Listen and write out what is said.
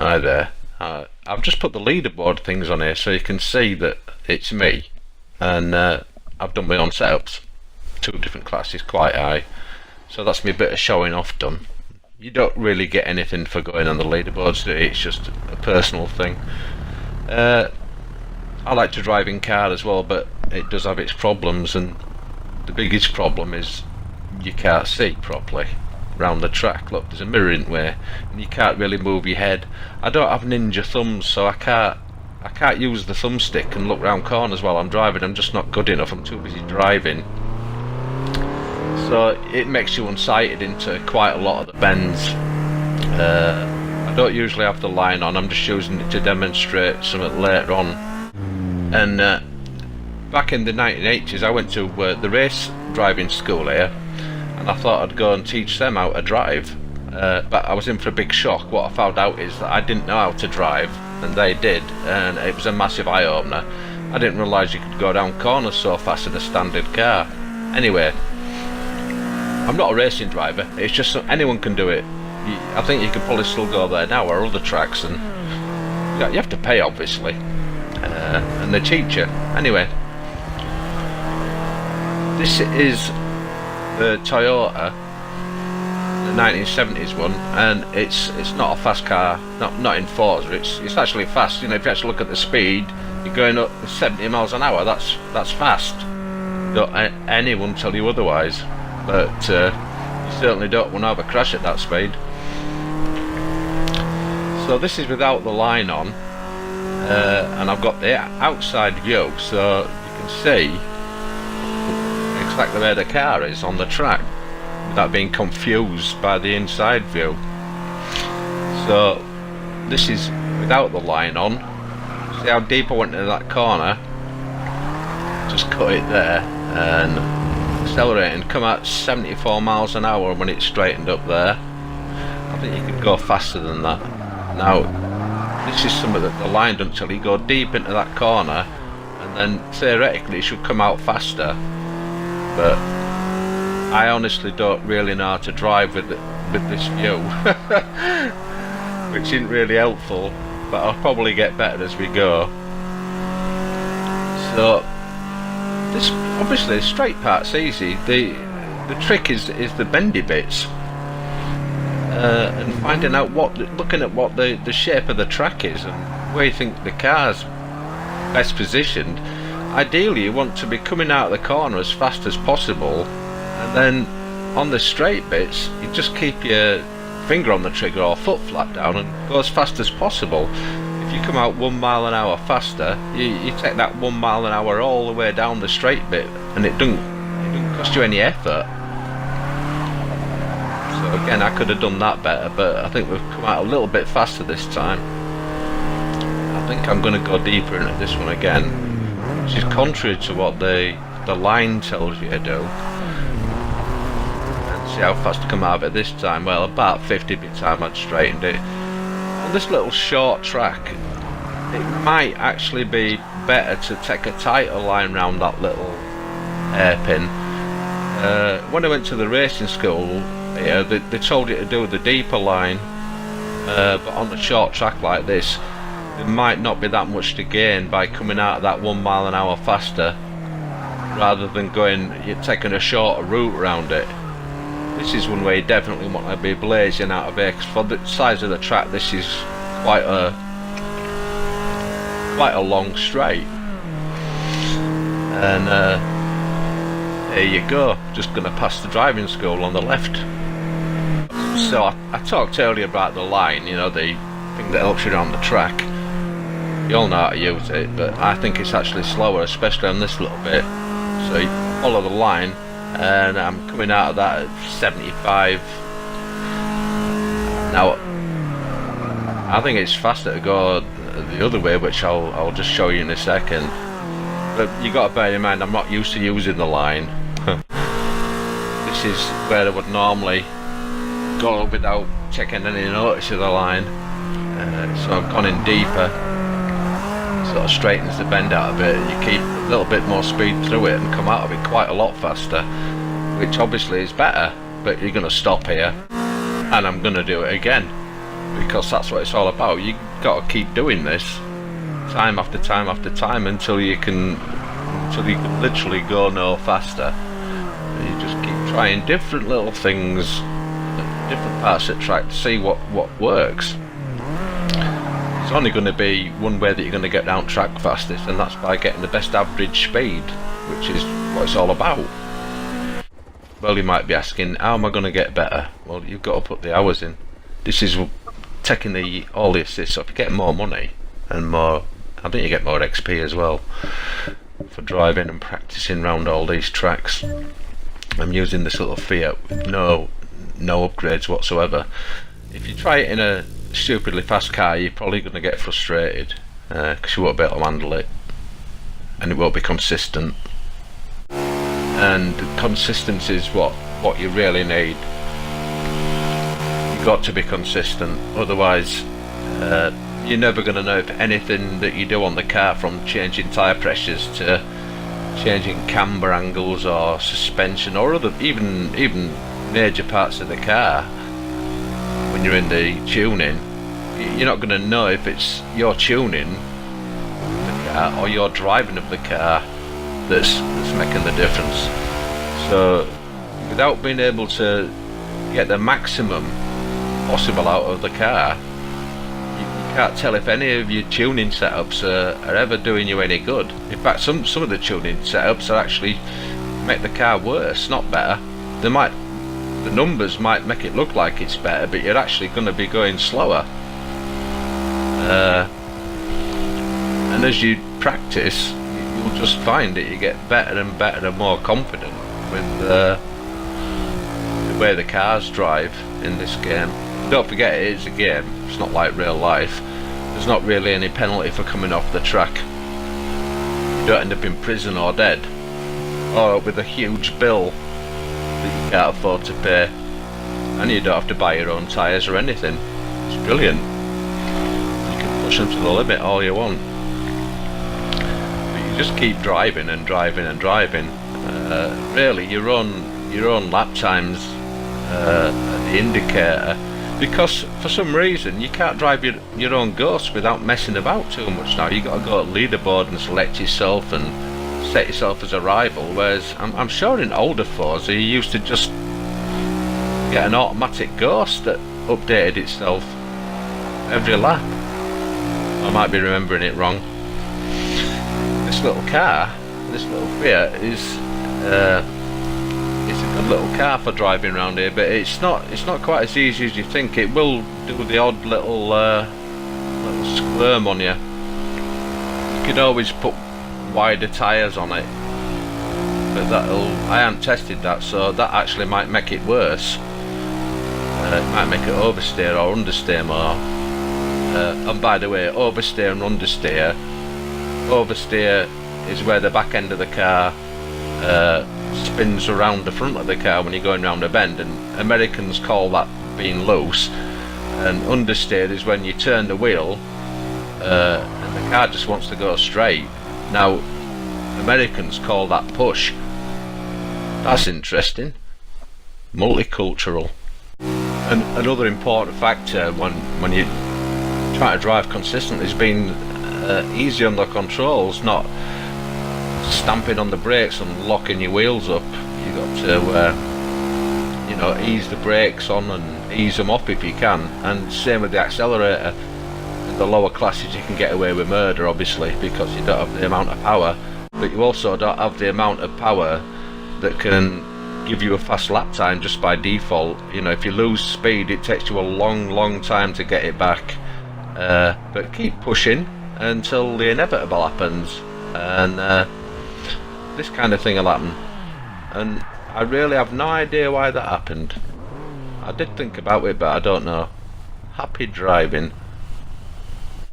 Hi there. I've just put the leaderboard things on here so you can see that it's me, and I've done my own setups, 2 different classes, quite high, so that's me bit of showing off done. You don't really get anything for going on the leaderboards, it's just a personal thing. I like to drive in car as well, but it does have its problems, and the biggest problem is you can't see properly round the track. Look, there's a mirror in way, and you can't really move your head. I don't have ninja thumbs, so I can't use the thumbstick and look round corners while I'm driving. I'm just not good enough. I'm too busy driving. So it makes you unsighted into quite a lot of the bends. I don't usually have the line on. I'm just using it to demonstrate something later on. And back in the 1980s, I went to the race driving school here, and I thought I'd go and teach them how to drive, but I was in for a big shock. What I found out is that I didn't know how to drive, and they did, and it was a massive eye-opener. I didn't realise you could go down corners so fast in a standard car. Anyway, I'm not a racing driver, it's just anyone can do it. I think you could probably still go there now or other tracks, and you have to pay obviously, and they teach you. Anyway, this is the Toyota, the 1970s one, and it's not a fast car, not in Forza. It's actually fast. You know, if you actually look at the speed, you're going up 70 miles an hour. That's fast. Don't anyone tell you otherwise, but you certainly don't want to have a crash at that speed. So this is without the line on, and I've got the outside view, so you can see exactly where the car is on the track without being confused by the inside view. So this is without the line on. See how deep I went into that corner? Just cut it there and accelerate and come out 74 miles an hour when it's straightened up there. I think you could go faster than that. Now this is something that the line doesn't tell you. Go deep into that corner and then theoretically it should come out faster. But I honestly don't really know how to drive with this view, which isn't really helpful, but I'll probably get better as we go. So this, obviously, the straight part's easy. The trick is the bendy bits, and finding out looking at what the shape of the track is and where you think the car's best positioned. Ideally you want to be coming out of the corner as fast as possible, and then on the straight bits you just keep your finger on the trigger or foot flat down and go as fast as possible. If you come out 1 mile an hour faster, you take that 1 mile an hour all the way down the straight bit, and it doesn't cost you any effort. So again, I could have done that better, but I think we've come out a little bit faster this time. I think I'm going to go deeper into this one again, which is contrary to what the line tells you to do. And see how fast to come out of it this time. Well, about 50 by the time I'd straightened it. On this little short track, it might actually be better to take a tighter line round that little hairpin. When I went to the racing school, they told you to do the deeper line, but on a short track like this, there might not be that much to gain by coming out of that 1 mile an hour faster, rather than you're taking a shorter route around it. This is one way you definitely want to be blazing out of here, because for the size of the track this is quite a long straight. And there you go, just going to pass the driving school on the left. So I talked earlier about the line, you know, the thing that helps you around the track. You all know how to use it, but I think it's actually slower, especially on this little bit. So you follow the line, and I'm coming out of that at 75. Now I think it's faster to go the other way, which I'll just show you in a second. But you got to bear in mind, I'm not used to using the line. This is where I would normally go without taking any notice of the line. So I've gone in deeper. Sort of straightens the bend out of it, and you keep a little bit more speed through it and come out of it quite a lot faster, which obviously is better. But you're going to stop here, and I'm going to do it again. because that's what it's all about. You got to keep doing this time after time after time until you can literally go no faster. You just keep trying different little things, different parts of the track to see what works. There's only going to be one way that you're going to get down track fastest, and that's by getting the best average speed, which is what it's all about. Well, you might be asking, how am I going to get better? Well, you've got to put the hours in. This is taking all the assists up. You get more money and more. I think you get more XP as well for driving and practicing around all these tracks. I'm using this little Fiat with no upgrades whatsoever. If you try it in a stupidly fast car, you're probably going to get frustrated because you won't be able to handle it, and it won't be consistent. And consistency is what you really need. You've got to be consistent, otherwise you're never going to know if anything that you do on the car, from changing tyre pressures to changing camber angles or suspension or other even major parts of the car, when you're in the tuning, you're not going to know if it's your tuning the car or your driving of the car that's making the difference. So without being able to get the maximum possible out of the car, you can't tell if any of your tuning setups are ever doing you any good. In fact, some of the tuning setups are actually make the car worse, not better. The numbers might make it look like it's better, but you're actually going to be going slower. And as you practice, you'll just find that you get better and better and more confident with the way the cars drive in this game. Don't forget, it is a game. It's not like real life. There's not really any penalty for coming off the track. You don't end up in prison or dead, or with a huge bill that you can't afford to pay, and you don't have to buy your own tyres or anything. It's brilliant. You can push them to the limit all you want, but you just keep driving and driving and driving. Really, your own lap times are the indicator, because for some reason you can't drive your own ghost without messing about too much now. You've got to go to leaderboard and select yourself and set yourself as a rival, whereas I'm sure in older Forza you used to just get an automatic ghost that updated itself every lap. I might be remembering it wrong. This little car, this little Fiat is it's a good little car for driving around here, but it's not quite as easy as you think. It will do the odd little squirm on you. You could always put wider tyres on it, but I haven't tested that, so that actually might make it worse. It might make it oversteer or understeer more. And by the way, oversteer and understeer. Oversteer is where the back end of the car spins around the front of the car when you're going around a bend, and Americans call that being loose. And understeer is when you turn the wheel and the car just wants to go straight. Now Americans call that push. That's interesting. Multicultural. And another important factor when you try to drive consistently is being easy on the controls, not stamping on the brakes and locking your wheels up. You've got to ease the brakes on and ease them up if you can, and same with the accelerator. In the lower classes you can get away with murder, obviously, because you don't have the amount of power, but you also don't have the amount of power that can give you a fast lap time just by default. If you lose speed, it takes you a long time to get it back, but keep pushing until the inevitable happens, and this kind of thing will happen. And I really have no idea why that happened. I did think about it, but I don't know. Happy driving.